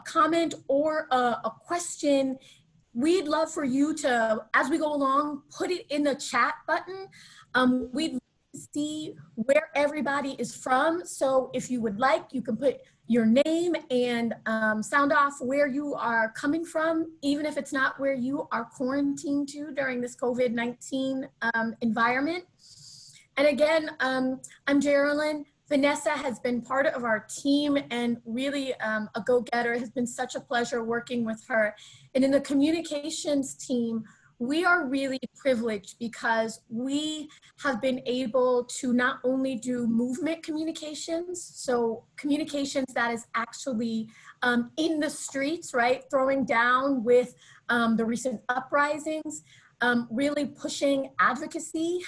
comment or a question, we'd love for you to, as we go along, put it in the chat button. We'd love to see where everybody is from. So if you would like, you can put your name and sound off where you are coming from, even if it's not where you are quarantined to during this COVID-19 environment. And again, I'm Geraldine. Vanessa has been part of our team and really a go-getter. It has been such a pleasure working with her. And in the communications team, we are really privileged because we have been able to not only do movement communications, so communications that is actually in the streets, right, throwing down with the recent uprisings, really pushing advocacy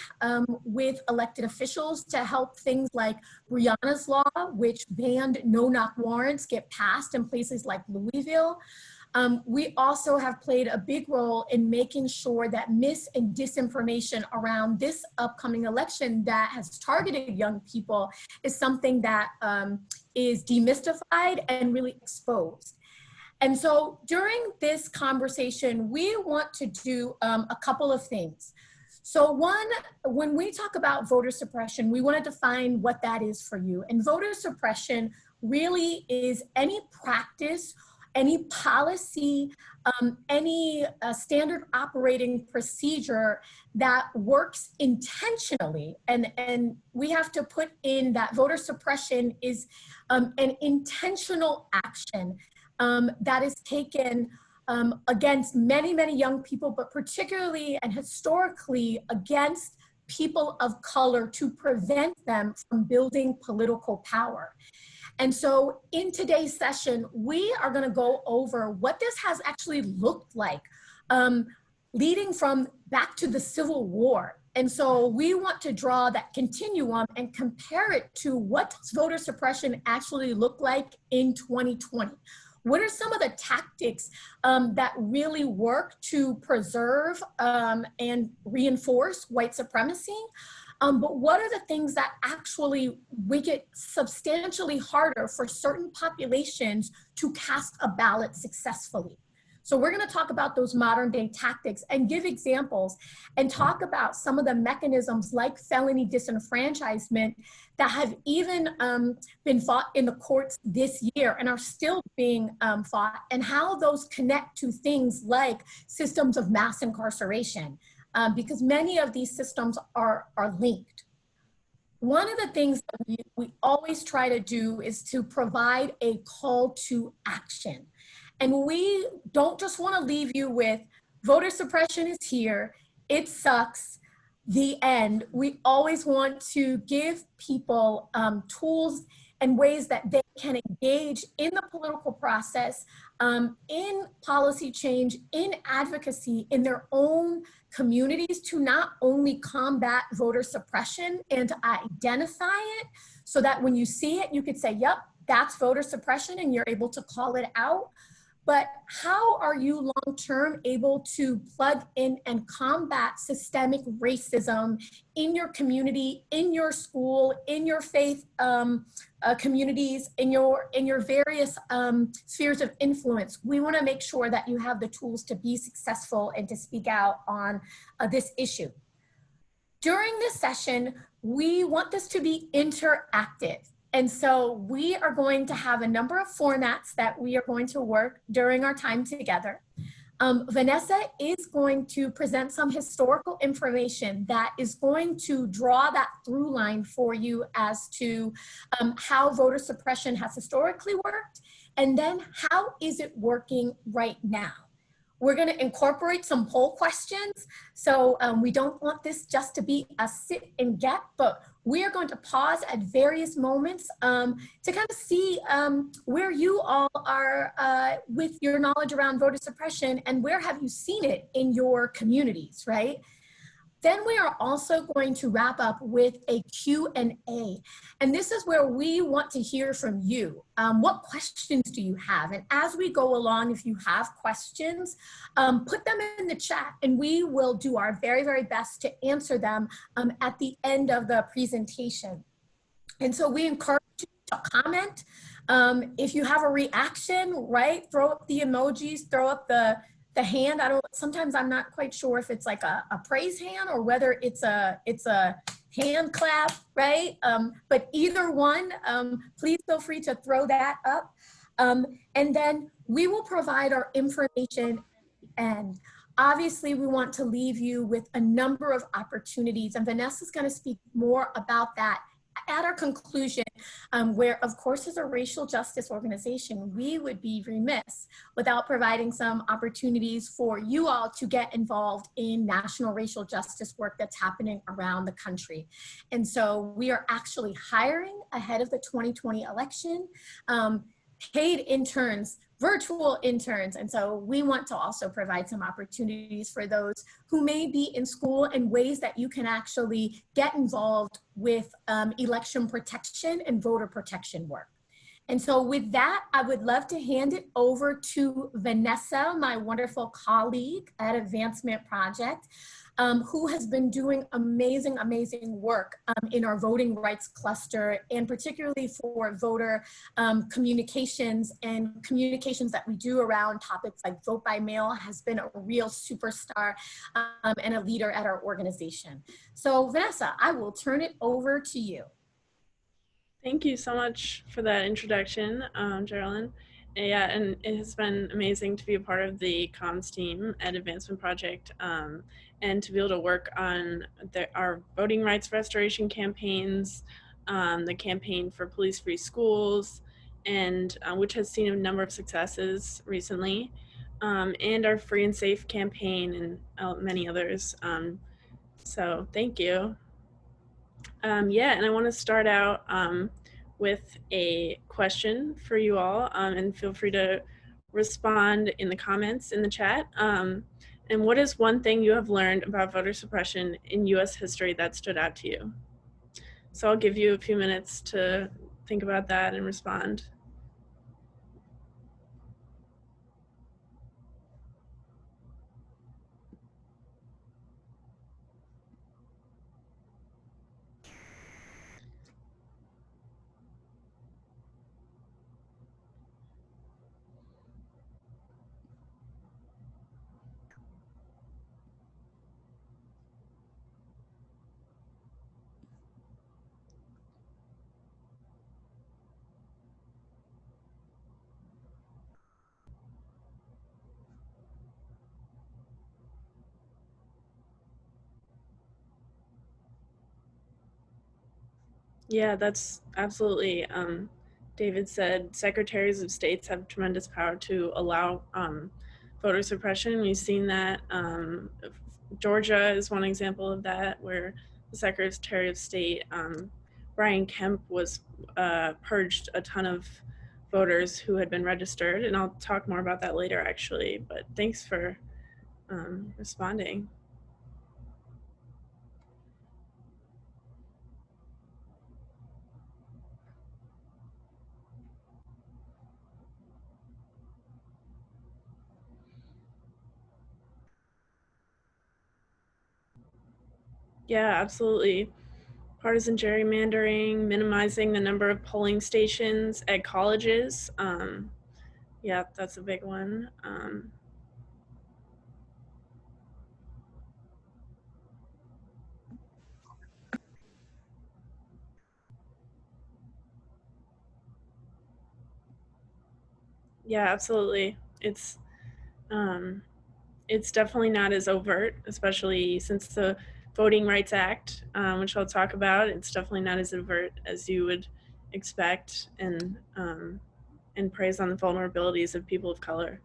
with elected officials to help things like Breonna's Law, which banned no-knock warrants, get passed in places like Louisville. We also have played a big role in making sure that mis and disinformation around this upcoming election that has targeted young people is something that is demystified and really exposed. And so during this conversation, we want to do a couple of things. So one, when we talk about voter suppression, we want to define what that is for you. And voter suppression really is any practice, any policy, any standard operating procedure that works intentionally. And we have to put in that voter suppression is an intentional action that is taken against many, many young people, but particularly and historically against people of color to prevent them from building political power. And so in today's session, we are going to go over what this has actually looked like, leading from back to the Civil War. And so we want to draw that continuum and compare it to what does voter suppression actually look like in 2020. What are some of the tactics that really work to preserve and reinforce white supremacy? But what are the things that actually make it substantially harder for certain populations to cast a ballot successfully? So we're going to talk about those modern day tactics and give examples and talk about some of the mechanisms like felony disenfranchisement that have even been fought in the courts this year and are still being fought, and how those connect to things like systems of mass incarceration, because many of these systems are linked. One of the things that we always try to do is to provide a call to action. And we don't just want to leave you with voter suppression is here, it sucks, the end. We always want to give people tools and ways that they can engage in the political process, in policy change, in advocacy, in their own communities to not only combat voter suppression and to identify it so that when you see it, you could say, yep, that's voter suppression and you're able to call it out. But how are you long-term able to plug in and combat systemic racism in your community, in your school, in your faith communities, in your various spheres of influence? We want to make sure that you have the tools to be successful and to speak out on this issue. During this session, we want this to be interactive. And so we are going to have a number of formats that we are going to work during our time together. Vanessa is going to present some historical information that is going to draw that through line for you as to how voter suppression has historically worked, and then how is it working right now. We're going to incorporate some poll questions. So we don't want this just to be a sit and get, but we are going to pause at various moments to kind of see where you all are with your knowledge around voter suppression and where have you seen it in your communities, right? Then we are also going to wrap up with a Q&A. And this is where we want to hear from you. What questions do you have? And as we go along, if you have questions, put them in the chat and we will do our very, very best to answer them at the end of the presentation. And so we encourage you to comment If you have a reaction, right, throw up the emojis, throw up the hand. Sometimes I'm not quite sure if it's like a praise hand or whether it's a hand clap, right? But either one, please feel free to throw that up. And then we will provide our information at the end. Obviously, we want to leave you with a number of opportunities, and Vanessa's going to speak more about that at our conclusion, where, of course, as a racial justice organization, we would be remiss without providing some opportunities for you all to get involved in national racial justice work that's happening around the country. And so we are actually hiring ahead of the 2020 election, paid interns, virtual interns. And so we want to also provide some opportunities for those who may be in school and ways that you can actually get involved with election protection and voter protection work. And so with that, I would love to hand it over to Vanessa, my wonderful colleague at Advancement Project, who has been doing amazing, amazing work in our voting rights cluster, and particularly for voter communications and communications that we do around topics like vote by mail, has been a real superstar and a leader at our organization. So Vanessa, I will turn it over to you. Thank you so much for that introduction, Geraldine. Yeah, and it has been amazing to be a part of the comms team at Advancement Project, and to be able to work on our voting rights restoration campaigns, the campaign for police-free schools, and which has seen a number of successes recently, and our free and safe campaign, and many others. So thank you. Yeah, and I want to start out with a question for you all, and feel free to respond in the comments in the chat. And what is one thing you have learned about voter suppression in US history that stood out to you? So I'll give you a few minutes to think about that and respond. Yeah, that's absolutely. David said secretaries of states have tremendous power to allow voter suppression. We've seen that. Georgia is one example of that, where the Secretary of State, Brian Kemp, was purged a ton of voters who had been registered. And I'll talk more about that later, actually. But thanks for responding. Yeah, absolutely. Partisan gerrymandering, minimizing the number of polling stations at colleges. Yeah, that's a big one. Yeah, absolutely. It's definitely not as overt, especially since the Voting Rights Act, which I'll talk about. It's definitely not as overt as you would expect, and preys on the vulnerabilities of people of color.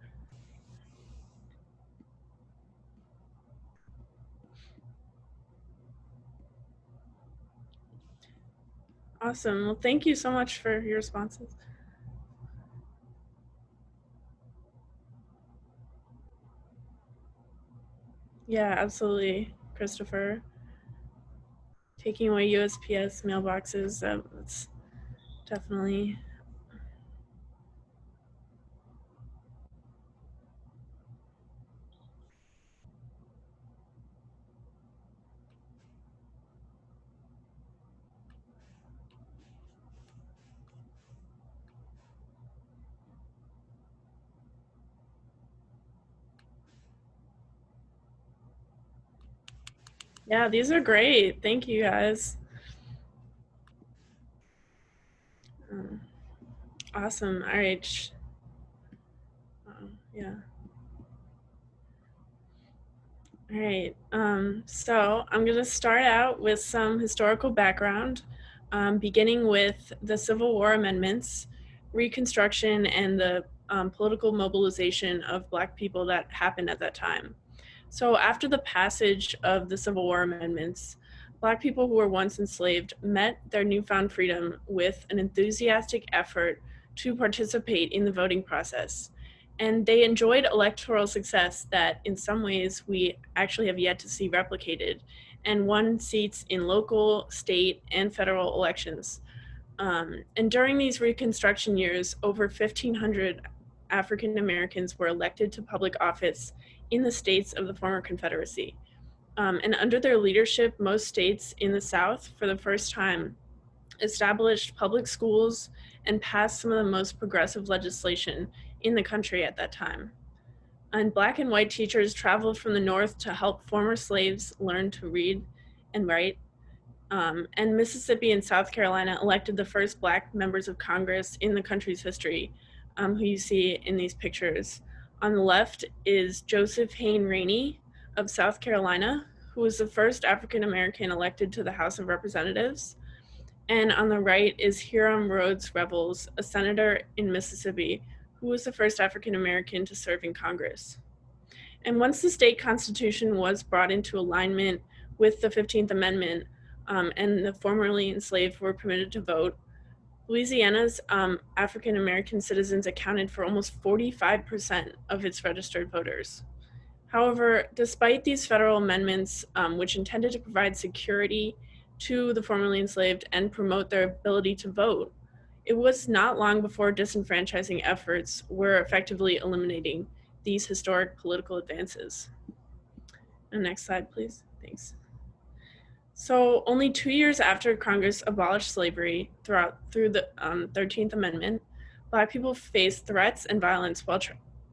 Awesome. Well, thank you so much for your responses. Yeah, absolutely, Christopher. Taking away USPS mailboxes, that's definitely. Yeah, these are great. Thank you, guys. Um, awesome. All right. Yeah. All right. So I'm going to start out with some historical background, beginning with the Civil War amendments, Reconstruction, and the political mobilization of Black people that happened at that time. So after the passage of the Civil War amendments, Black people who were once enslaved met their newfound freedom with an enthusiastic effort to participate in the voting process. And they enjoyed electoral success that in some ways we actually have yet to see replicated, and won seats in local, state, and federal elections. And during these Reconstruction years, over 1,500 African Americans were elected to public office in the states of the former Confederacy. And under their leadership, most states in the South, for the first time, established public schools and passed some of the most progressive legislation in the country at that time. And Black and white teachers traveled from the North to help former slaves learn to read and write. And Mississippi and South Carolina elected the first Black members of Congress in the country's history, who you see in these pictures. On the left is Joseph Hayne Rainey of South Carolina, who was the first African American elected to the House of Representatives. And on the right is Hiram Rhodes Revels, a senator in Mississippi, who was the first African American to serve in Congress. And once the state constitution was brought into alignment with the 15th Amendment, and the formerly enslaved were permitted to vote, Louisiana's African American citizens accounted for almost 45% of its registered voters. However, despite these federal amendments, which intended to provide security to the formerly enslaved and promote their ability to vote, it was not long before disenfranchising efforts were effectively eliminating these historic political advances. And next slide, please. Thanks. So only 2 years after Congress abolished slavery through the 13th Amendment, Black people faced threats and violence while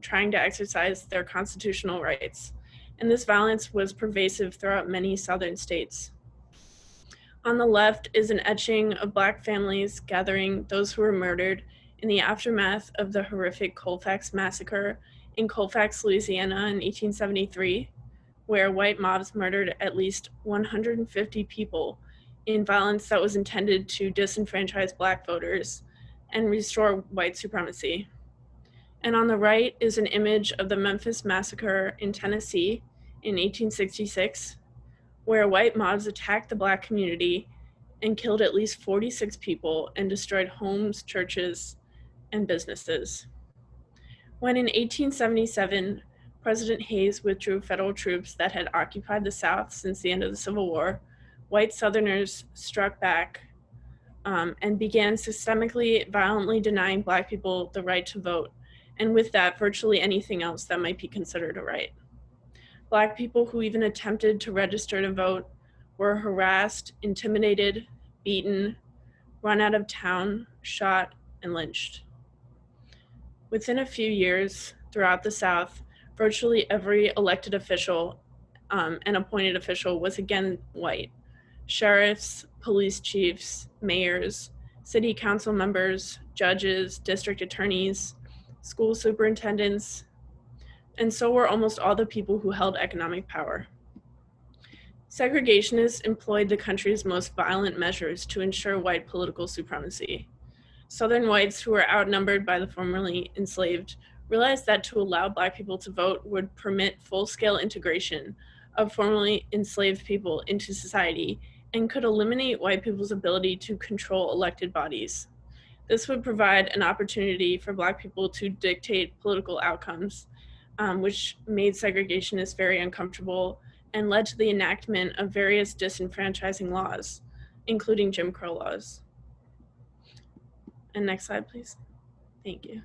trying to exercise their constitutional rights. And this violence was pervasive throughout many Southern states. On the left is an etching of Black families gathering those who were murdered in the aftermath of the horrific Colfax Massacre in Colfax, Louisiana in 1873, where white mobs murdered at least 150 people in violence that was intended to disenfranchise Black voters and restore white supremacy. And on the right is an image of the Memphis Massacre in Tennessee in 1866, where white mobs attacked the Black community and killed at least 46 people and destroyed homes, churches, and businesses. When in 1877, President Hayes withdrew federal troops that had occupied the South since the end of the Civil War, white Southerners struck back and began systemically, violently denying Black people the right to vote, and with that, virtually anything else that might be considered a right. Black people who even attempted to register to vote were harassed, intimidated, beaten, run out of town, shot, and lynched. Within a few years, throughout the South, virtually every elected official and appointed official was again white. Sheriffs, police chiefs, mayors, city council members, judges, district attorneys, school superintendents, and so were almost all the people who held economic power. Segregationists employed the country's most violent measures to ensure white political supremacy. Southern whites who were outnumbered by the formerly enslaved realized that to allow Black people to vote would permit full-scale integration of formerly enslaved people into society and could eliminate white people's ability to control elected bodies. This would provide an opportunity for Black people to dictate political outcomes, which made segregationists very uncomfortable and led to the enactment of various disenfranchising laws, including Jim Crow laws. And next slide, please. Thank you.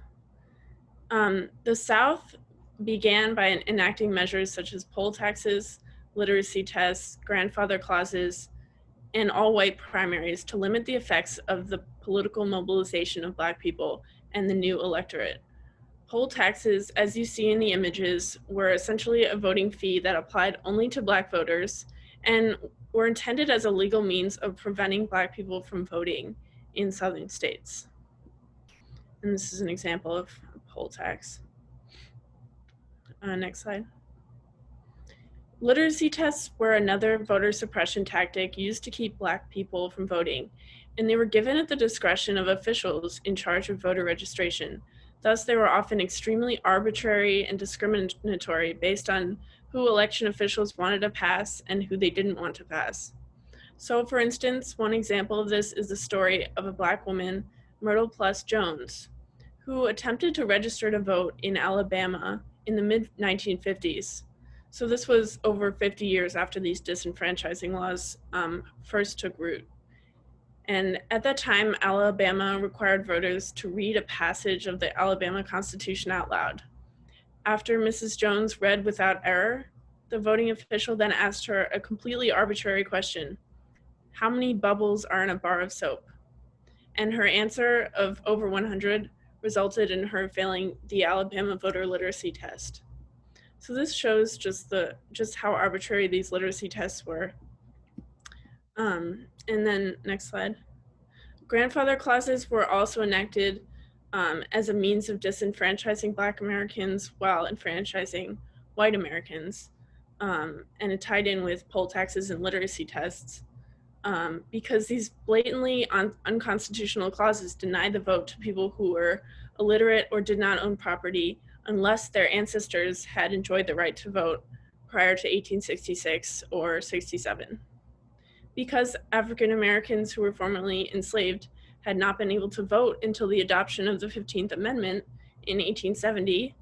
The South began by enacting measures such as poll taxes, literacy tests, grandfather clauses, and all-white primaries to limit the effects of the political mobilization of Black people and the new electorate. Poll taxes, as you see in the images, were essentially a voting fee that applied only to Black voters and were intended as a legal means of preventing Black people from voting in southern states. And this is an example of a poll tax. Next slide. Literacy tests were another voter suppression tactic used to keep Black people from voting, and they were given at the discretion of officials in charge of voter registration. Thus, they were often extremely arbitrary and discriminatory based on who election officials wanted to pass and who they didn't want to pass. So, for instance, one example of this is the story of a Black woman, Myrtle Plus Jones, who attempted to register to vote in Alabama in the mid-1950s. So this was over 50 years after these disenfranchising laws first took root. And at that time, Alabama required voters to read a passage of the Alabama Constitution out loud. After Mrs. Jones read without error, the voting official then asked her a completely arbitrary question: how many bubbles are in a bar of soap? And her answer of over 100 resulted in her failing the Alabama voter literacy test. So this shows just how arbitrary these literacy tests were. And then next slide. Grandfather clauses were also enacted as a means of disenfranchising Black Americans while enfranchising white Americans. And it tied in with poll taxes and literacy tests. Because these blatantly unconstitutional clauses deny the vote to people who were illiterate or did not own property unless their ancestors had enjoyed the right to vote prior to 1866 or 67. Because African Americans who were formerly enslaved had not been able to vote until the adoption of the 15th Amendment in 1870,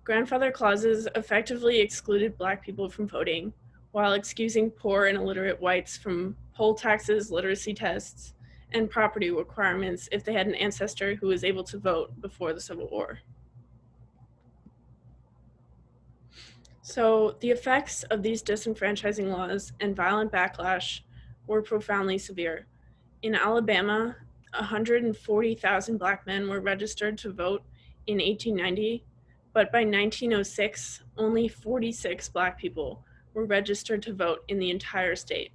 grandfather clauses effectively excluded Black people from voting, while excusing poor and illiterate whites from poll taxes, literacy tests, and property requirements if they had an ancestor who was able to vote before the Civil War. So the effects of these disenfranchising laws and violent backlash were profoundly severe. In Alabama, 140,000 Black men were registered to vote in 1890, but by 1906, only 46 Black people were registered to vote in the entire state.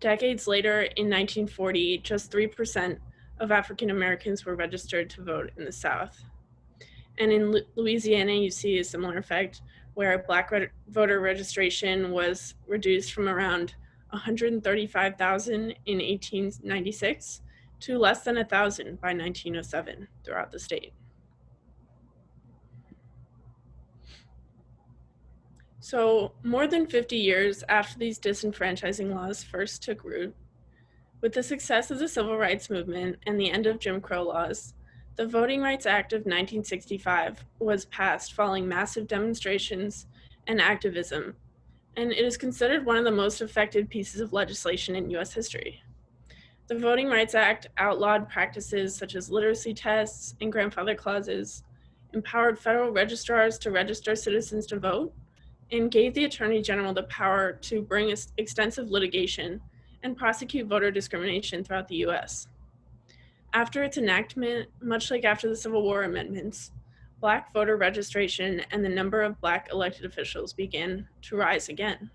Decades later, in 1940, just 3% of African Americans were registered to vote in the South. And in Louisiana, you see a similar effect, where Black voter registration was reduced from around 135,000 in 1896 to less than 1,000 by 1907 throughout the state. So more than 50 years after these disenfranchising laws first took root, with the success of the Civil Rights Movement and the end of Jim Crow laws, the Voting Rights Act of 1965 was passed following massive demonstrations and activism, and it is considered one of the most effective pieces of legislation in US history. The Voting Rights Act outlawed practices such as literacy tests and grandfather clauses, empowered federal registrars to register citizens to vote, and gave the Attorney General the power to bring extensive litigation and prosecute voter discrimination throughout the US. After its enactment, much like after the Civil War amendments, Black voter registration and the number of Black elected officials began to rise again.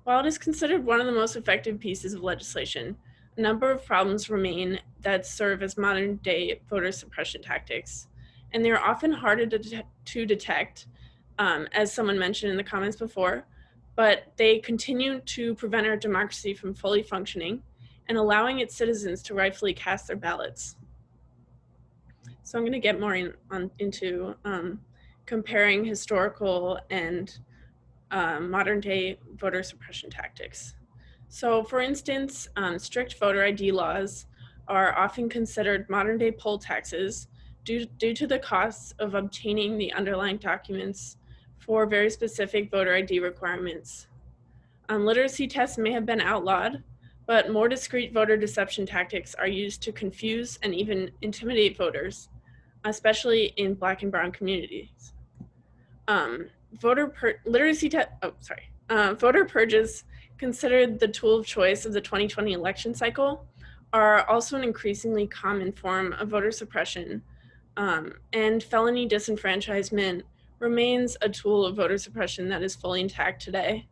While it is considered one of the most effective pieces of legislation, a number of problems remain that serve as modern-day voter suppression tactics, and they are often harder to detect, as someone mentioned in the comments before, but they continue to prevent our democracy from fully functioning and allowing its citizens to rightfully cast their ballots. So I'm going to get more into comparing historical and modern day voter suppression tactics. So for instance, strict voter ID laws are often considered modern day poll taxes due to the costs of obtaining the underlying documents for very specific voter ID requirements. Literacy tests may have been outlawed, but more discreet voter deception tactics are used to confuse and even intimidate voters, especially in Black and brown communities. Voter purges, considered the tool of choice of the 2020 election cycle, are also an increasingly common form of voter suppression, and felony disenfranchisement remains a tool of voter suppression that is fully intact today.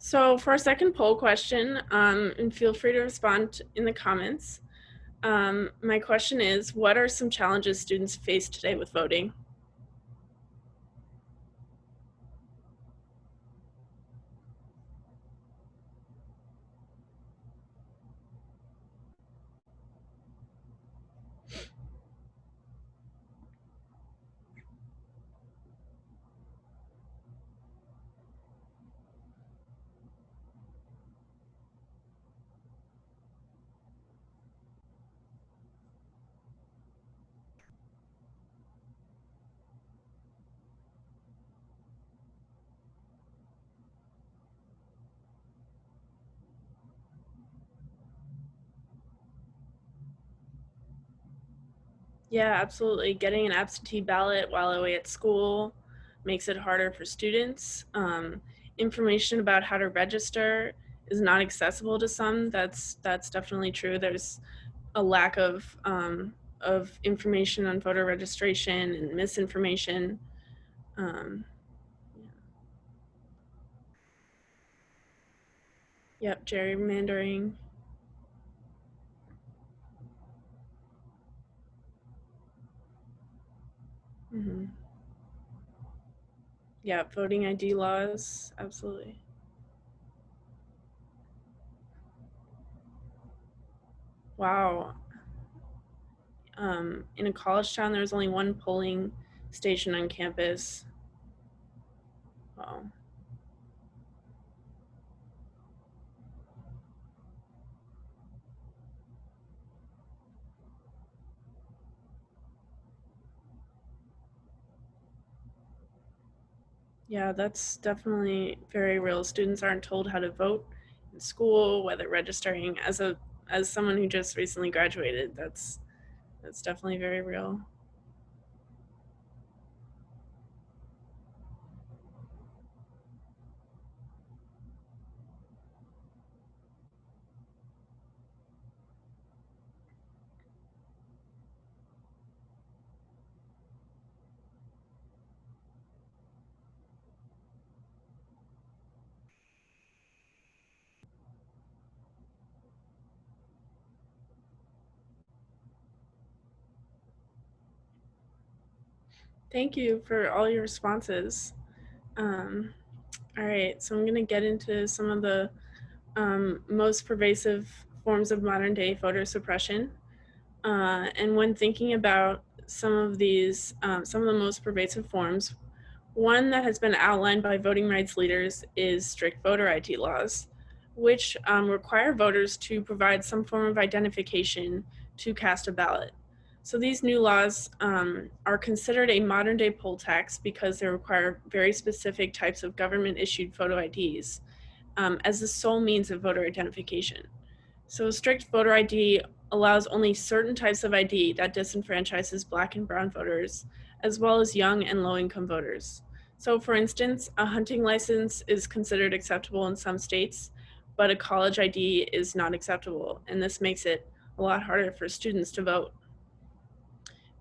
So for our second poll question, and feel free to respond in the comments. My question is, what are some challenges students face today with voting? Yeah, absolutely. Getting an absentee ballot while away at school makes it harder for students. Information about how to register is not accessible to some. That's definitely true. There's a lack of information on voter registration and misinformation. Um, yep, gerrymandering. Hmm. Yeah, voting ID laws. Absolutely. Wow. In a college town, there was only one polling station on campus. Wow. Yeah, that's definitely very real. Students aren't told how to vote in school, whether registering. As someone who just recently graduated, that's definitely very real. Thank you for all your responses. Um, all right, so I'm going to get into some of the most pervasive forms of modern day voter suppression. And when thinking about some of the most pervasive forms, one that has been outlined by voting rights leaders is strict voter ID laws, which require voters to provide some form of identification to cast a ballot. So these new laws are considered a modern day poll tax because they require very specific types of government issued photo IDs as the sole means of voter identification. So strict voter ID allows only certain types of ID that disenfranchises Black and Brown voters, as well as young and low-income voters. So for instance, a hunting license is considered acceptable in some states, but a college ID is not acceptable, and this makes it a lot harder for students to vote.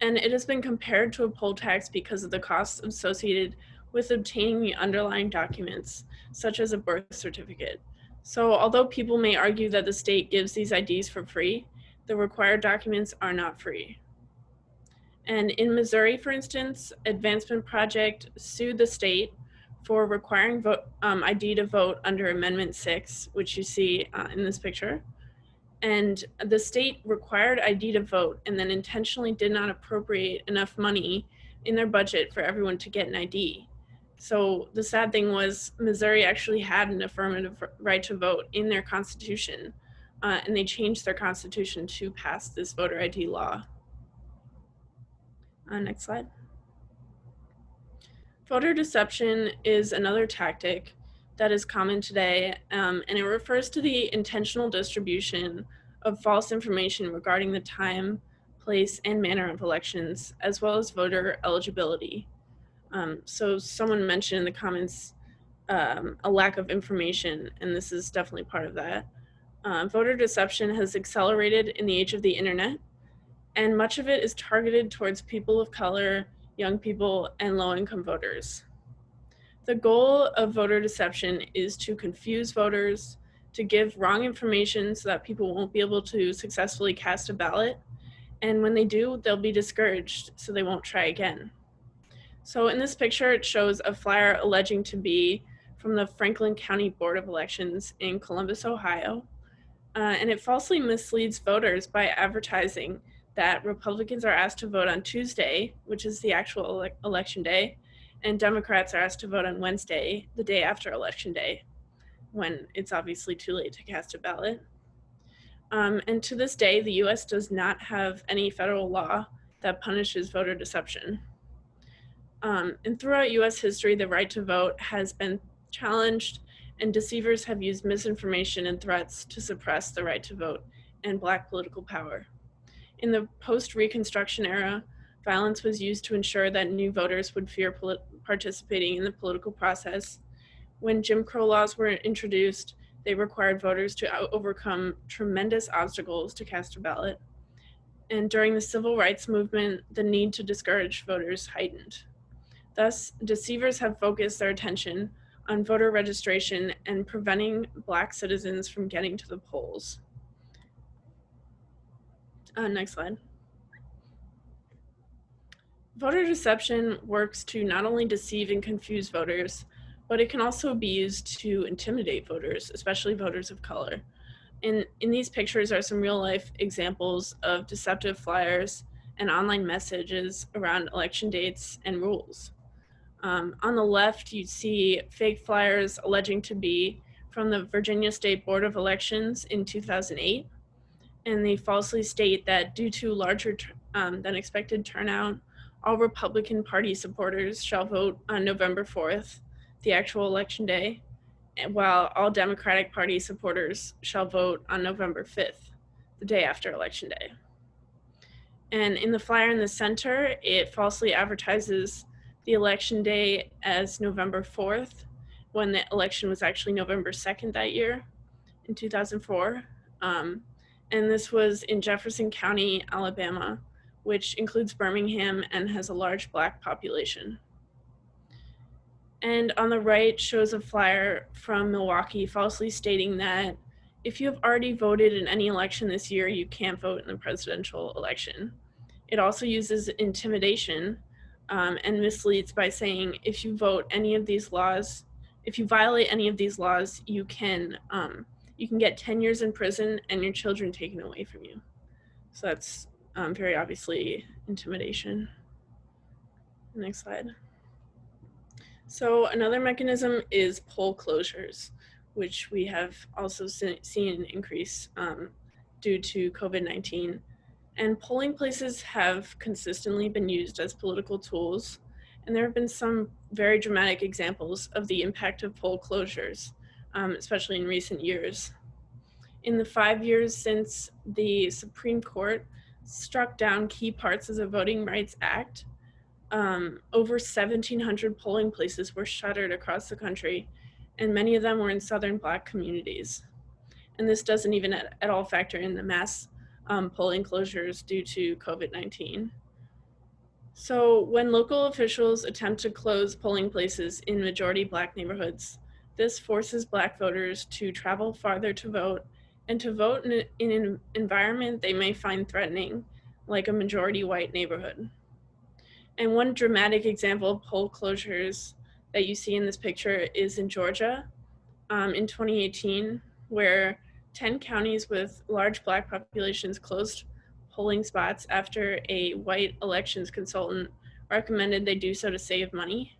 And it has been compared to a poll tax because of the costs associated with obtaining the underlying documents, such as a birth certificate. So, although people may argue that the state gives these IDs for free, the required documents are not free. And in Missouri, for instance, Advancement Project sued the state for requiring ID to vote under Amendment 6, which you see in this picture. And the state required ID to vote and then intentionally did not appropriate enough money in their budget for everyone to get an ID. So the sad thing was Missouri actually had an affirmative right to vote in their constitution, and they changed their constitution to pass this voter ID law. Next slide. Voter deception is another tactic that is common today, and it refers to the intentional distribution of false information regarding the time, place, and manner of elections, as well as voter eligibility. So someone mentioned in the comments a lack of information, and this is definitely part of that. Voter deception has accelerated in the age of the internet, and much of it is targeted towards people of color, young people, and low-income voters. The goal of voter deception is to confuse voters, to give wrong information so that people won't be able to successfully cast a ballot. And when they do, they'll be discouraged, so they won't try again. So in this picture, it shows a flyer alleging to be from the Franklin County Board of Elections in Columbus, Ohio. And it falsely misleads voters by advertising that Republicans are asked to vote on Tuesday, which is the actual election day, and Democrats are asked to vote on Wednesday, the day after Election Day, when it's obviously too late to cast a ballot. And to this day, the US does not have any federal law that punishes voter deception. And throughout US history, the right to vote has been challenged, and deceivers have used misinformation and threats to suppress the right to vote and Black political power. In the post-Reconstruction era, violence was used to ensure that new voters would fear participating in the political process. When Jim Crow laws were introduced, they required voters to overcome tremendous obstacles to cast a ballot. And during the Civil Rights Movement, the need to discourage voters heightened. Thus, deceivers have focused their attention on voter registration and preventing Black citizens from getting to the polls. Next slide. Voter deception works to not only deceive and confuse voters, but it can also be used to intimidate voters, especially voters of color. In these pictures are some real life examples of deceptive flyers and online messages around election dates and rules. On the left, you see fake flyers alleging to be from the Virginia State Board of Elections in 2008, and they falsely state that due to larger than expected turnout, all Republican Party supporters shall vote on November 4th, the actual election day, while all Democratic Party supporters shall vote on November 5th, the day after Election Day. And in the flyer in the center, it falsely advertises the election day as November 4th, when the election was actually November 2nd that year, in 2004. And this was in Jefferson County, Alabama, which includes Birmingham and has a large Black population. And on the right shows a flyer from Milwaukee falsely stating that if you have already voted in any election this year, you can't vote in the presidential election. It also uses intimidation and misleads by saying if you vote any of these laws, if you violate any of these laws, you can get 10 years in prison and your children taken away from you. So that's very obviously intimidation. Next slide. So another mechanism is poll closures, which we have also seen an increase due to COVID-19. And polling places have consistently been used as political tools, and there have been some very dramatic examples of the impact of poll closures, especially in recent years. In the 5 years since the Supreme Court struck down key parts of the Voting Rights Act, over 1,700 polling places were shuttered across the country, and many of them were in Southern Black communities. And this doesn't even at all factor in the mass polling closures due to COVID-19. So when local officials attempt to close polling places in majority Black neighborhoods, this forces Black voters to travel farther to vote and to vote in an environment they may find threatening, like a majority white neighborhood. And one dramatic example of poll closures that you see in this picture is in Georgia in 2018, where 10 counties with large Black populations closed polling spots after a white elections consultant recommended they do so to save money.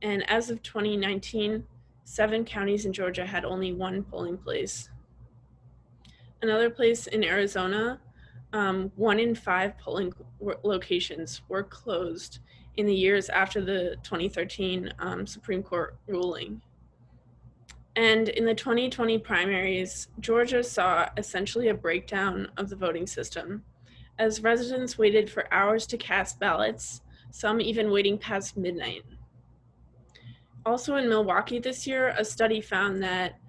And as of 2019, 7 counties in Georgia had only 1 polling place. Another place in Arizona, 1 in 5 polling locations were closed in the years after the 2013 Supreme Court ruling. And in the 2020 primaries, Georgia saw essentially a breakdown of the voting system, as residents waited for hours to cast ballots, some even waiting past midnight. Also in Milwaukee this year, a study found that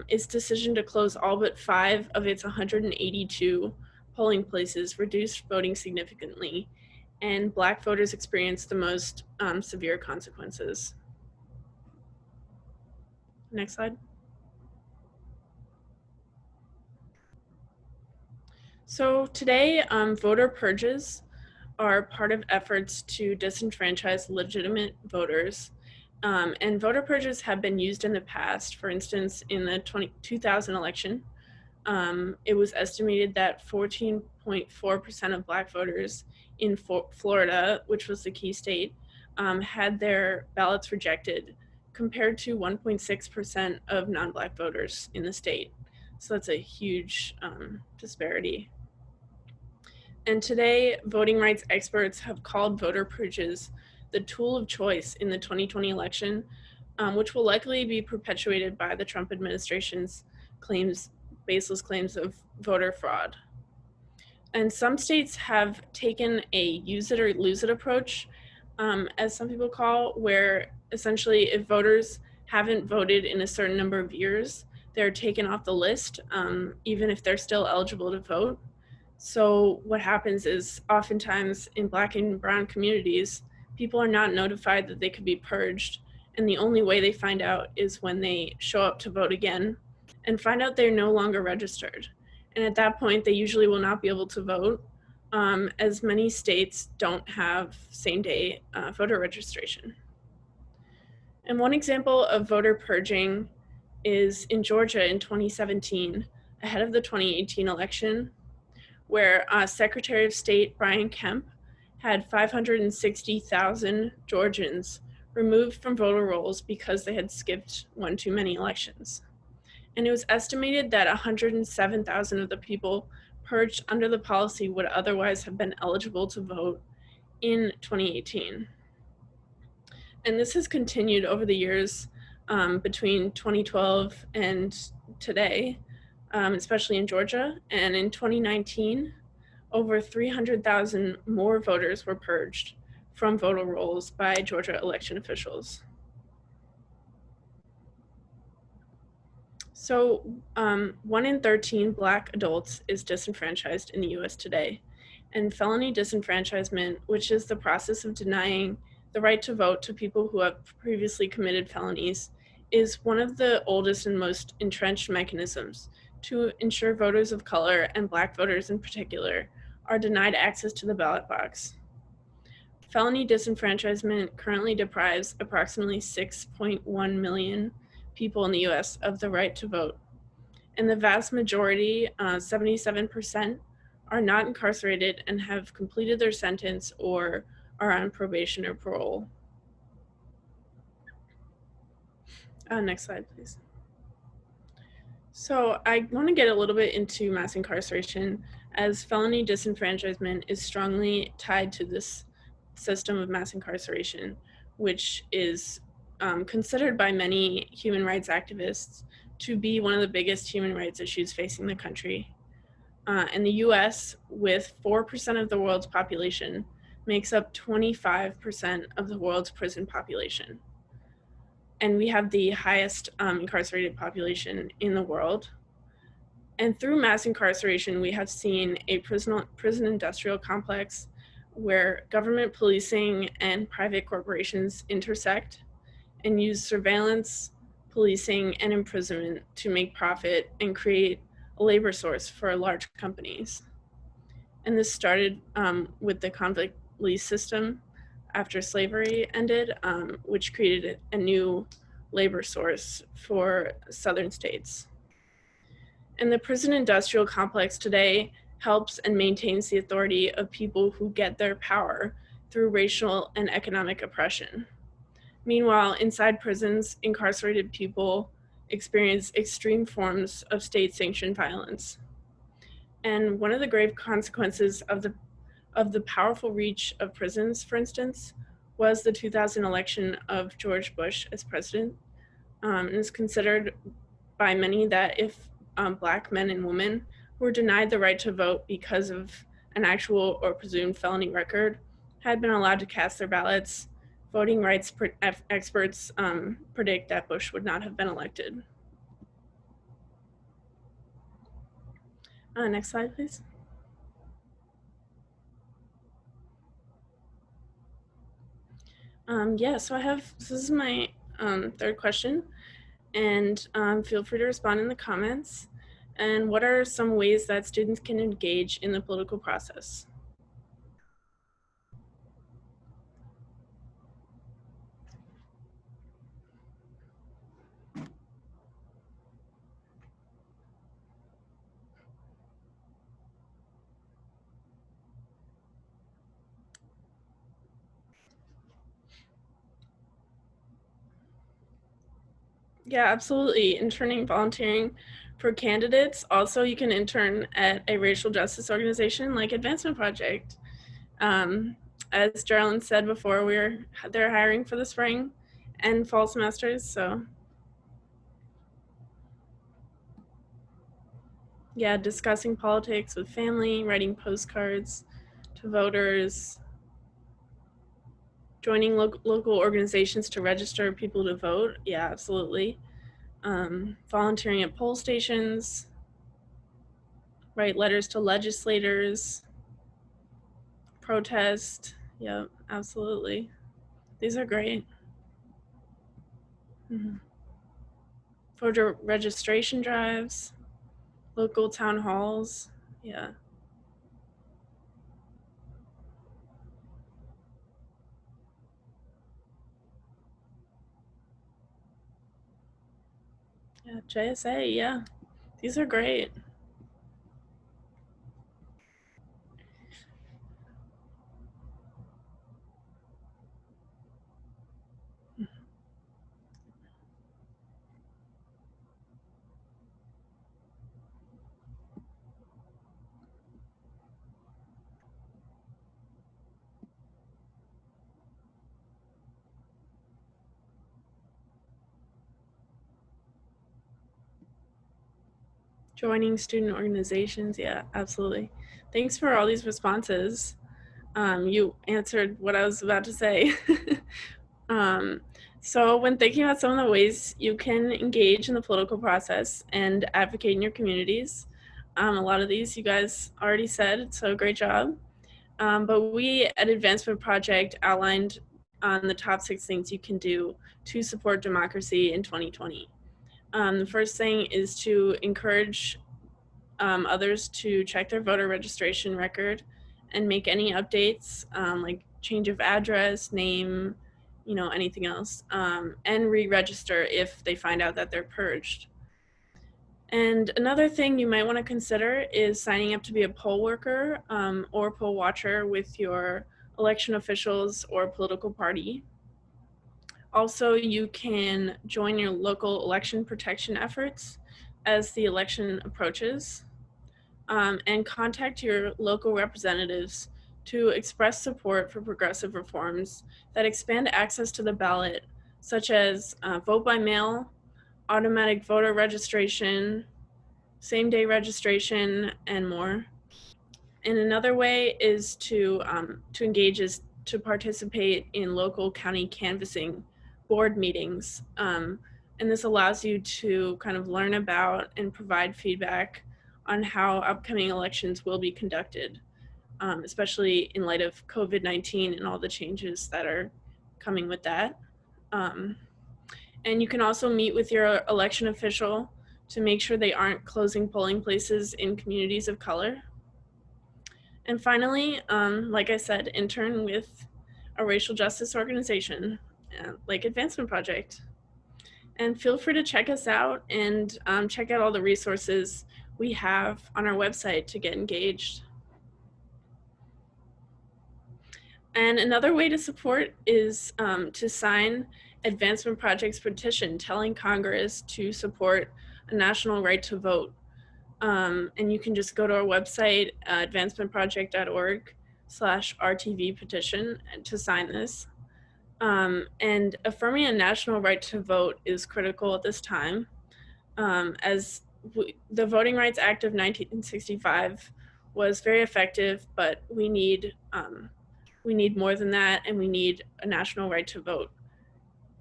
its decision to close all but 5 of its 182 polling places reduced voting significantly, and Black voters experienced the most severe consequences. Next slide. So today, voter purges are part of efforts to disenfranchise legitimate voters. And voter purges have been used in the past. For instance, in the 2000 election, it was estimated that 14.4% of Black voters in Florida, which was the key state, had their ballots rejected, compared to 1.6% of non-Black voters in the state. So that's a huge disparity. And today, voting rights experts have called voter purges the tool of choice in the 2020 election, which will likely be perpetuated by the Trump administration's baseless claims of voter fraud. And some states have taken a use it or lose it approach, as some people call, where essentially if voters haven't voted in a certain number of years, they're taken off the list, even if they're still eligible to vote. So what happens is oftentimes in Black and brown communities, people are not notified that they could be purged. And the only way they find out is when they show up to vote again and find out they're no longer registered. And at that point, they usually will not be able to vote, as many states don't have same-day voter registration. And one example of voter purging is in Georgia in 2017, ahead of the 2018 election, where Secretary of State Brian Kemp had 560,000 Georgians removed from voter rolls because they had skipped one too many elections. And it was estimated that 107,000 of the people purged under the policy would otherwise have been eligible to vote in 2018. And this has continued over the years, between 2012 and today, especially in Georgia. And in 2019, over 300,000 more voters were purged from voter rolls by Georgia election officials. So 1 in 13 Black adults is disenfranchised in the US today. And felony disenfranchisement, which is the process of denying the right to vote to people who have previously committed felonies, is one of the oldest and most entrenched mechanisms to ensure voters of color, and Black voters in particular, are denied access to the ballot box. Felony disenfranchisement currently deprives approximately 6.1 million people in the US of the right to vote. And the vast majority, 77%, are not incarcerated and have completed their sentence or are on probation or parole. Next slide, please. So I want to get a little bit into mass incarceration, as felony disenfranchisement is strongly tied to this system of mass incarceration, which is considered by many human rights activists to be one of the biggest human rights issues facing the country. And the US, with 4% of the world's population, makes up 25% of the world's prison population. And we have the highest incarcerated population in the world. And through mass incarceration, we have seen a prison industrial complex where government policing and private corporations intersect and use surveillance, policing, and imprisonment to make profit and create a labor source for large companies. And this started with the convict lease system after slavery ended, which created a new labor source for southern states. And the prison industrial complex today helps and maintains the authority of people who get their power through racial and economic oppression. Meanwhile, inside prisons, incarcerated people experience extreme forms of state-sanctioned violence. And one of the grave consequences of the powerful reach of prisons, for instance, was the 2000 election of George Bush as president. It is considered by many that if Black men and women who were denied the right to vote because of an actual or presumed felony record had been allowed to cast their ballots, voting rights experts predict that Bush would not have been elected. Next slide, please. So this is my third question. And feel free to respond in the comments. And what are some ways that students can engage in the political process? Yeah, absolutely. Interning, volunteering for candidates. Also, you can intern at a racial justice organization like Advancement Project. Um, as Geraldine said before, they're hiring for the spring and fall semesters. So yeah, discussing politics with family, writing postcards to voters, joining local organizations to register people to vote. Yeah, absolutely. Volunteering at poll stations, write letters to legislators, protest. Yep, absolutely. These are great. Mm-hmm. Voter registration drives, local town halls. Yeah. Yeah, JSA. Yeah, these are great. Joining student organizations. Yeah, absolutely. Thanks for all these responses. You answered what I was about to say. um, so when thinking about some of the ways you can engage in the political process and advocate in your communities, a lot of these you guys already said, so great job. But we at Advancement Project outlined on the top 6 things you can do to support democracy in 2020. The first thing is to encourage others to check their voter registration record and make any updates, like change of address, name, anything else, and re-register if they find out that they're purged. And another thing you might want to consider is signing up to be a poll worker or poll watcher with your election officials or political party. Also, you can join your local election protection efforts as the election approaches, and contact your local representatives to express support for progressive reforms that expand access to the ballot, such as vote by mail, automatic voter registration, same-day registration, and more. And another way is to engage is to participate in local county canvassing board meetings. And this allows you to kind of learn about and provide feedback on how upcoming elections will be conducted, especially in light of COVID-19 and all the changes that are coming with that. And you can also meet with your election official to make sure they aren't closing polling places in communities of color. And finally, like I said, intern with a racial justice organization like Advancement Project. And feel free to check us out and check out all the resources we have on our website to get engaged. And another way to support is to sign Advancement Project's petition telling Congress to support a national right to vote. And you can just go to our website, advancementproject.org/RTV petition to sign this. And affirming a national right to vote is critical at this time, as the Voting Rights Act of 1965 was very effective, but we need more than that, and we need a national right to vote.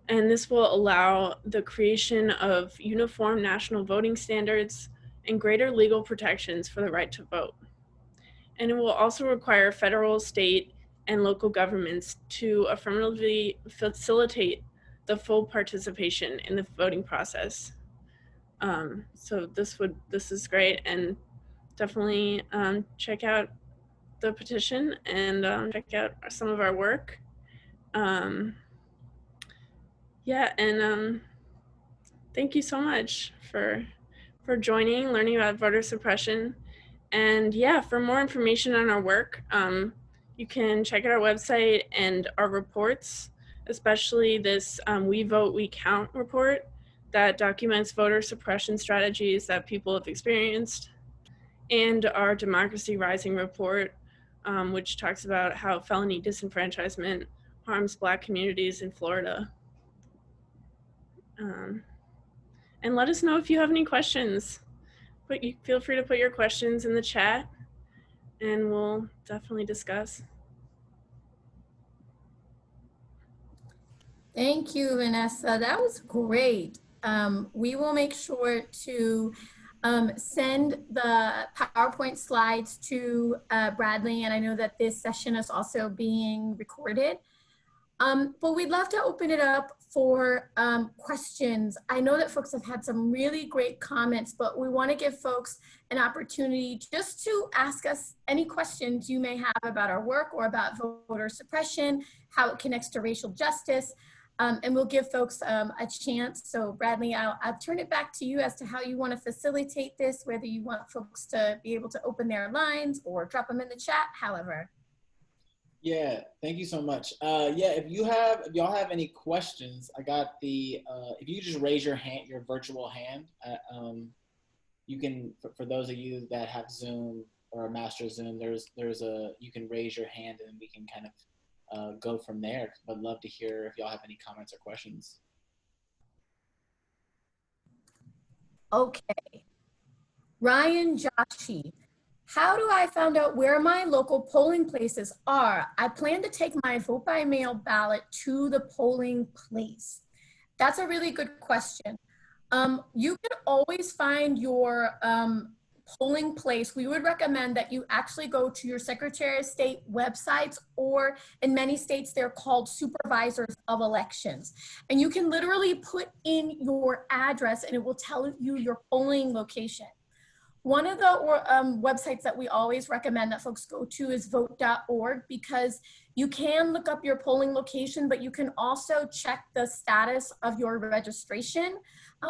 And this will allow the creation of uniform national voting standards and greater legal protections for the right to vote. And it will also require federal, state, and local governments to affirmatively facilitate the full participation in the voting process. So this is great, and definitely check out the petition and check out some of our work. Yeah, and thank you so much for joining, learning about voter suppression. And yeah, for more information on our work, you can check out our website and our reports, especially this We Vote, We Count report that documents voter suppression strategies that people have experienced, and our Democracy Rising report, which talks about how felony disenfranchisement harms Black communities in Florida. And let us know if you have any questions. Feel free to put your questions in the chat, and we'll definitely discuss. Thank you, Vanessa. That was great. We will make sure to send the PowerPoint slides to Bradley, and I know that this session is also being recorded. But we'd love to open it up for questions. I know that folks have had some really great comments, but we want to give folks an opportunity just to ask us any questions you may have about our work or about voter suppression, how it connects to racial justice. And we'll give folks a chance. So Bradley, I'll turn it back to you as to how you want to facilitate this, whether you want folks to be able to open their lines or drop them in the chat, however. Yeah, thank you so much. Yeah, if y'all have any questions, I got the, if you just raise your hand, your virtual hand, you can, for those of you that have Zoom or Master Zoom, you can raise your hand and we can kind of go from there. I'd love to hear if y'all have any comments or questions. Okay. Ryan Joshi, how do I find out where my local polling places are? I plan to take my vote by mail ballot to the polling place. That's a really good question. You can always find your polling place. We would recommend that you actually go to your Secretary of State websites, or in many states, they're called supervisors of elections. And you can literally put in your address and it will tell you your polling location. One of the websites that we always recommend that folks go to is vote.org, because you can look up your polling location, but you can also check the status of your registration.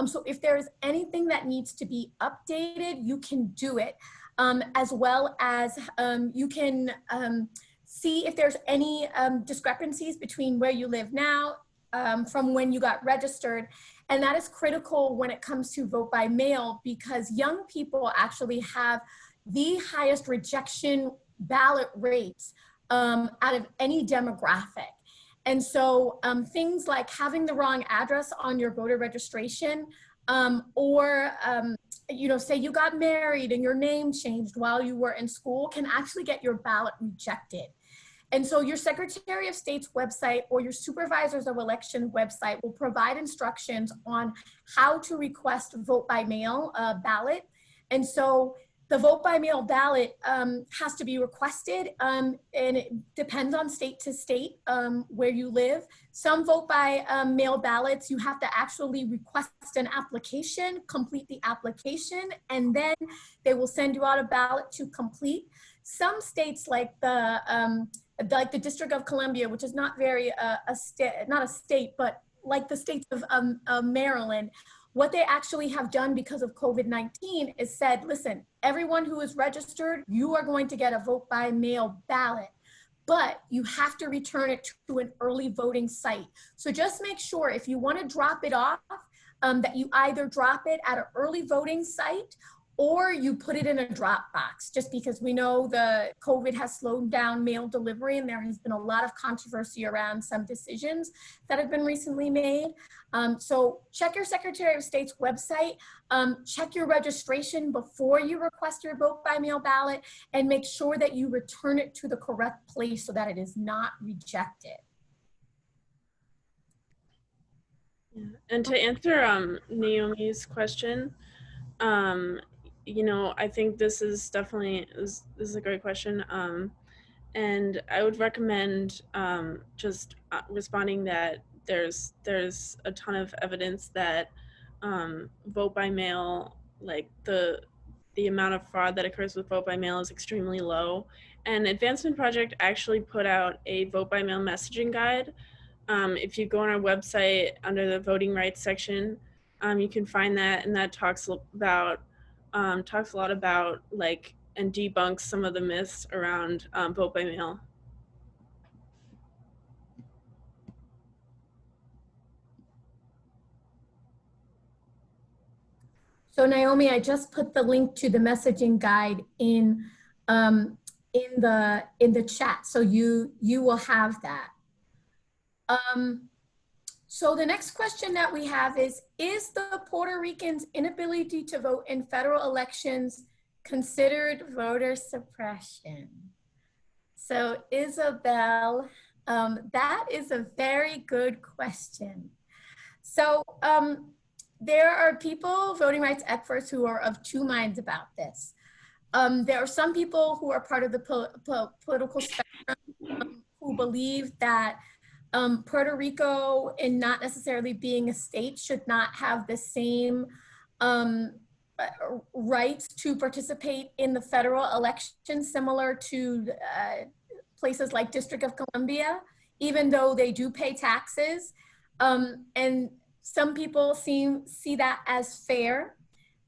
So if there's anything that needs to be updated, you can do it, as well as you can see if there's any discrepancies between where you live now from when you got registered. And that is critical when it comes to vote by mail, because young people actually have the highest rejection ballot rates out of any demographic. And so things like having the wrong address on your voter registration, or say you got married and your name changed while you were in school, can actually get your ballot rejected. And so your Secretary of State's website or your Supervisors of Election website will provide instructions on how to request vote by mail ballot. And so the vote by mail ballot has to be requested, and it depends on state to state where you live. Some vote by mail ballots, you have to actually request an application, complete the application, and then they will send you out a ballot to complete. Some states like the District of Columbia, which is not very not a state, but like the states of Maryland, what they actually have done because of COVID-19 is said, listen, everyone who is registered, you are going to get a vote by mail ballot, but you have to return it to an early voting site. So just make sure if you want to drop it off, that you either drop it at an early voting site or you put it in a drop box, just because we know the COVID has slowed down mail delivery and there has been a lot of controversy around some decisions that have been recently made. So check your Secretary of State's website, check your registration before you request your vote by mail ballot, and make sure that you return it to the correct place so that it is not rejected. Yeah. And to answer Naomi's question, I think this is definitely this is a great question, and I would recommend just responding that there's a ton of evidence that vote by mail, like the amount of fraud that occurs with vote by mail is extremely low. And Advancement Project actually put out a vote by mail messaging guide. If you go on our website under the voting rights section, you can find that, and that talks a lot about like and debunks some of the myths around vote by mail. So Naomi, I just put the link to the messaging guide in the chat, so you will have that. So the next question that we have is the Puerto Ricans' inability to vote in federal elections considered voter suppression? So Isabel, that is a very good question. So there are people, voting rights experts, who are of two minds about this. There are some people who are part of the political spectrum who believe that Puerto Rico, in not necessarily being a state, should not have the same rights to participate in the federal election, similar to places like District of Columbia, even though they do pay taxes. And some people see that as fair.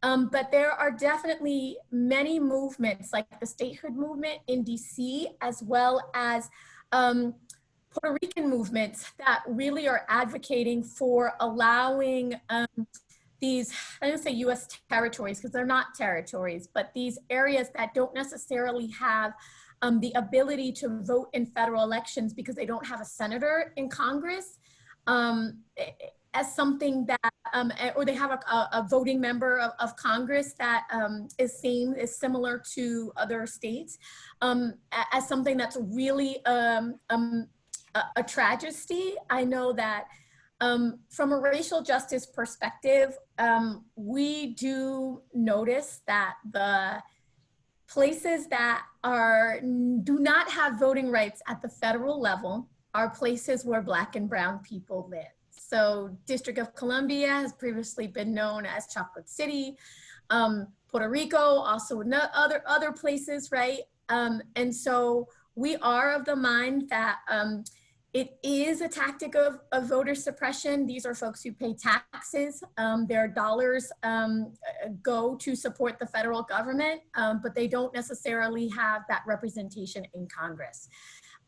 But there are definitely many movements, like the statehood movement in DC, as well as Puerto Rican movements, that really are advocating for allowing these, I don't say US territories, because they're not territories, but these areas that don't necessarily have the ability to vote in federal elections because they don't have a senator in Congress, as something that, or they have a voting member of Congress that is similar to other states, as something that's really a tragedy. I know that from a racial justice perspective, we do notice that the places that do not have voting rights at the federal level are places where Black and brown people live. So District of Columbia has previously been known as Chocolate City. Puerto Rico, also other places, right? And so we are of the mind that it is a tactic of voter suppression. These are folks who pay taxes. Their dollars go to support the federal government, but they don't necessarily have that representation in Congress.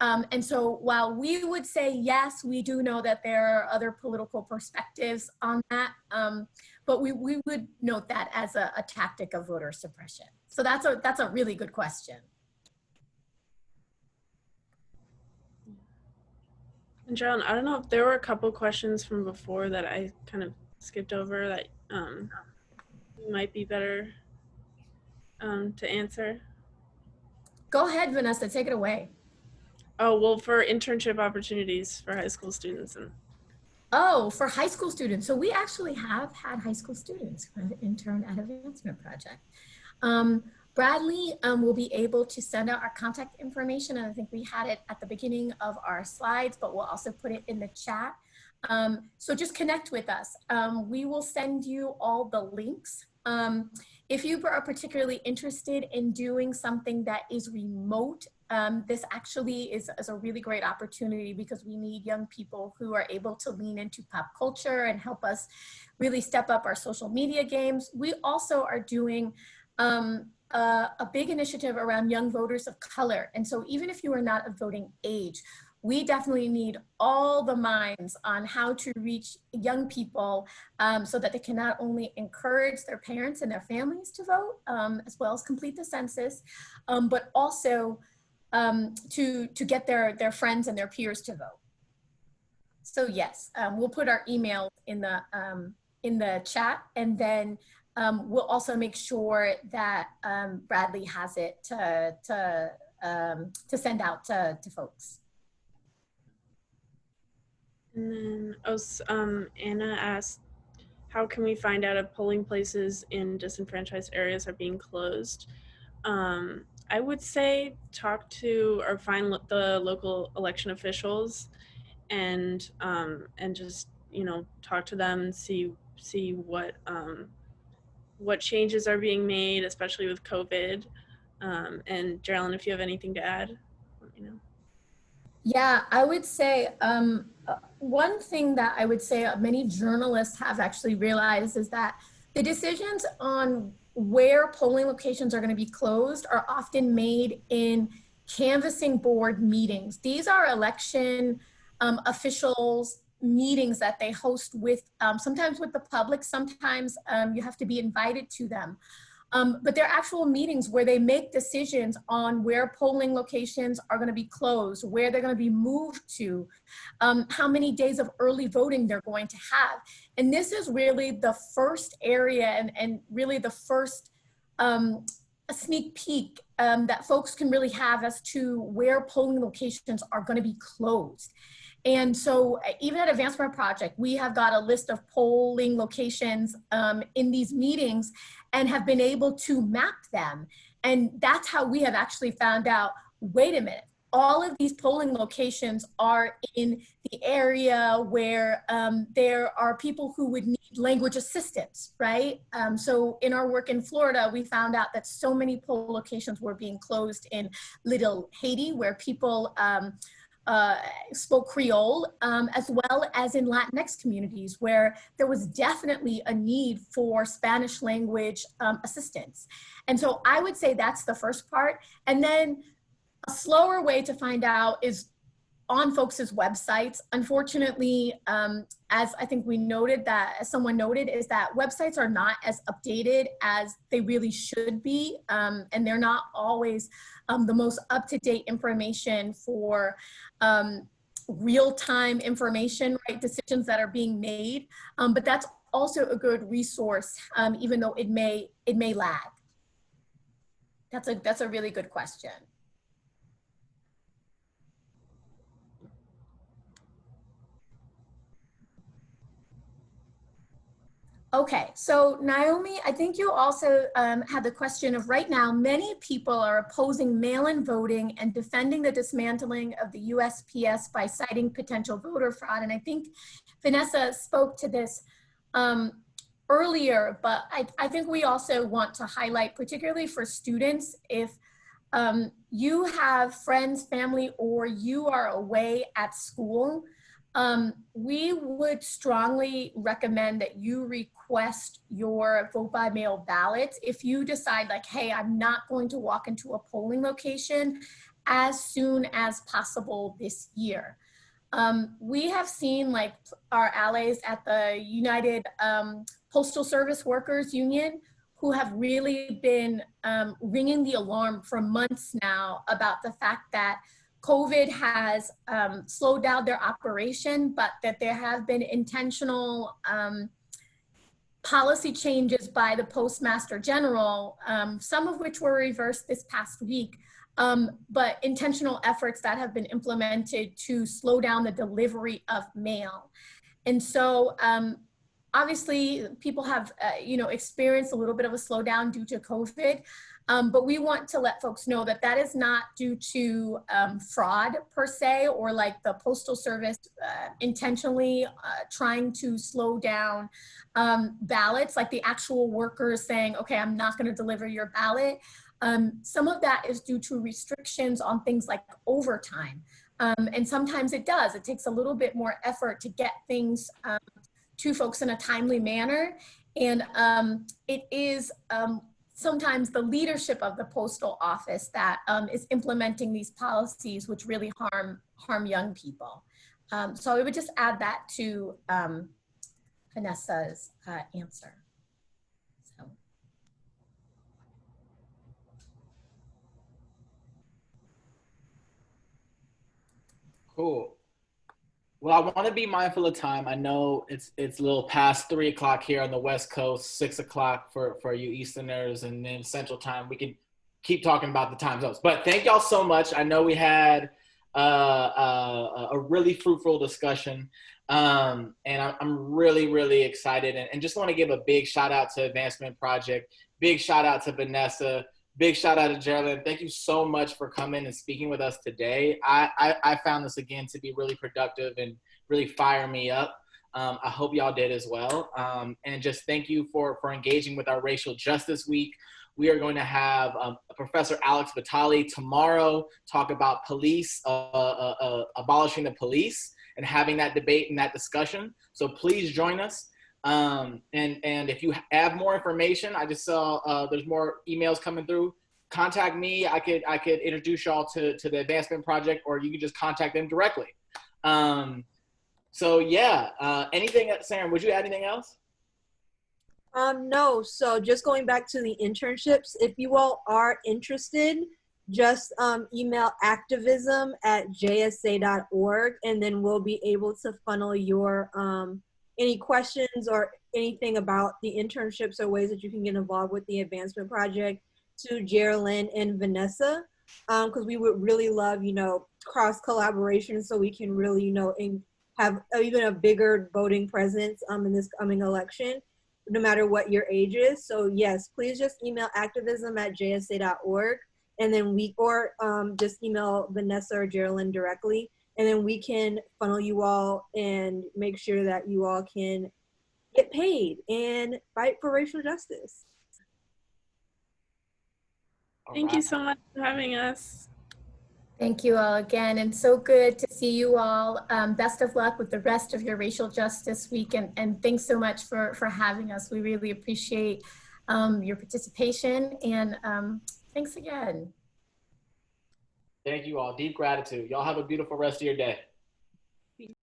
And so while we would say, yes, we do know that there are other political perspectives on that, but we would note that as a tactic of voter suppression. So that's a really good question. And John, I don't know if there were a couple questions from before that I kind of skipped over that might be better to answer. Go ahead, Vanessa, take it away. Oh, well, for internship opportunities for high school students. Oh, for high school students. So we actually have had high school students who have interned at Advancement Project. Bradley will be able to send out our contact information, and I think we had it at the beginning of our slides, but we'll also put it in the chat. So just connect with us. We will send you all the links. If you are particularly interested in doing something that is remote, this actually is a really great opportunity, because we need young people who are able to lean into pop culture and help us really step up our social media games. We also are doing a big initiative around young voters of color. And so even if you are not of voting age, we definitely need all the minds on how to reach young people so that they can not only encourage their parents and their families to vote, as well as complete the census, but also to get their friends and their peers to vote. So yes, we'll put our email in the chat, and then we'll also make sure that Bradley has it to send out to folks. And then Anna asked, how can we find out if polling places in disenfranchised areas are being closed? I would say talk to or find the local election officials and just, you know, talk to them and see what changes are being made, especially with COVID. And Geraldine, if you have anything to add, let me know. Yeah, I would say one thing that I would say many journalists have actually realized is that the decisions on where polling locations are going to be closed are often made in canvassing board meetings. These are election officials meetings that they host with sometimes with the public, sometimes you have to be invited to them. But they're actual meetings where they make decisions on where polling locations are going to be closed, where they're going to be moved to, how many days of early voting they're going to have. And this is really the first area and really the first a sneak peek that folks can really have as to where polling locations are going to be closed. And so even at Advancement Project, we have got a list of polling locations in these meetings and have been able to map them. And that's how we have actually found out, wait a minute, all of these polling locations are in the area where there are people who would need language assistance, right? So in our work in Florida, we found out that so many poll locations were being closed in Little Haiti, where people spoke Creole, as well as in Latinx communities where there was definitely a need for Spanish language assistance. And so I would say that's the first part. And then a slower way to find out is on folks' websites. Unfortunately, as I think we noted that, as someone noted, is that websites are not as updated as they really should be. And they're not always the most up-to-date information for real-time information, right? Decisions that are being made. But that's also a good resource, even though it may lag. That's a really good question. Okay, so Naomi, I think you also had the question of, right now, many people are opposing mail-in voting and defending the dismantling of the USPS by citing potential voter fraud. And I think Vanessa spoke to this earlier, but I think we also want to highlight, particularly for students, if you have friends, family, or you are away at school, we would strongly recommend that you request your vote by mail ballots if you decide, like, hey, I'm not going to walk into a polling location as soon as possible this year. We have seen, like, our allies at the United Postal Service Workers Union, who have really been ringing the alarm for months now about the fact that COVID has slowed down their operation, but that there have been intentional policy changes by the Postmaster General, some of which were reversed this past week, but intentional efforts that have been implemented to slow down the delivery of mail. And so obviously people have experienced a little bit of a slowdown due to COVID. But we want to let folks know that that is not due to fraud per se, or like the Postal Service intentionally trying to slow down ballots, like the actual workers saying, okay, I'm not going to deliver your ballot. Some of that is due to restrictions on things like overtime. And sometimes it does. It takes a little bit more effort to get things to folks in a timely manner. And it is sometimes the leadership of the postal office that is implementing these policies, which really harm young people. So I would just add that to Vanessa's answer. So. Cool. Well, I want to be mindful of time. I know it's a little past 3 o'clock here on the West Coast, 6 o'clock for you Easterners, and then Central Time. We can keep talking about the time zones. But thank y'all so much. I know we had a really fruitful discussion, and I'm really, really excited. And just want to give a big shout out to Advancement Project. Big shout out to Vanessa. Big shout out to Geraldine. Thank you so much for coming and speaking with us today. I found this again to be really productive and really fire me up. I hope y'all did as well. And just thank you for engaging with our Racial Justice Week. We are going to have Professor Alex Vitale tomorrow talk about police, abolishing the police, and having that debate and that discussion. So please join us. And if you have more information, I just saw there's more emails coming through. Contact me. I could introduce y'all to the advancement project, or you could just contact them directly. So yeah, anything, Sarah, would you add anything else? No, so just going back to the internships, if you all are interested, just email activism@jsa.org, and then we'll be able to funnel your any questions or anything about the internships or ways that you can get involved with the advancement project to Geraldine and Vanessa, because we would really love, cross collaboration so we can really, have even a bigger voting presence in this coming election, no matter what your age is. So yes, please just email activism@jsa.org, and then just email Vanessa or Geraldine directly, and then we can funnel you all and make sure that you all can get paid and fight for racial justice. Thank you so much for having us. Thank you all again, and so good to see you all. Best of luck with the rest of your Racial Justice Week, and thanks so much for having us. We really appreciate your participation, and thanks again. Thank you all. Deep gratitude. Y'all have a beautiful rest of your day.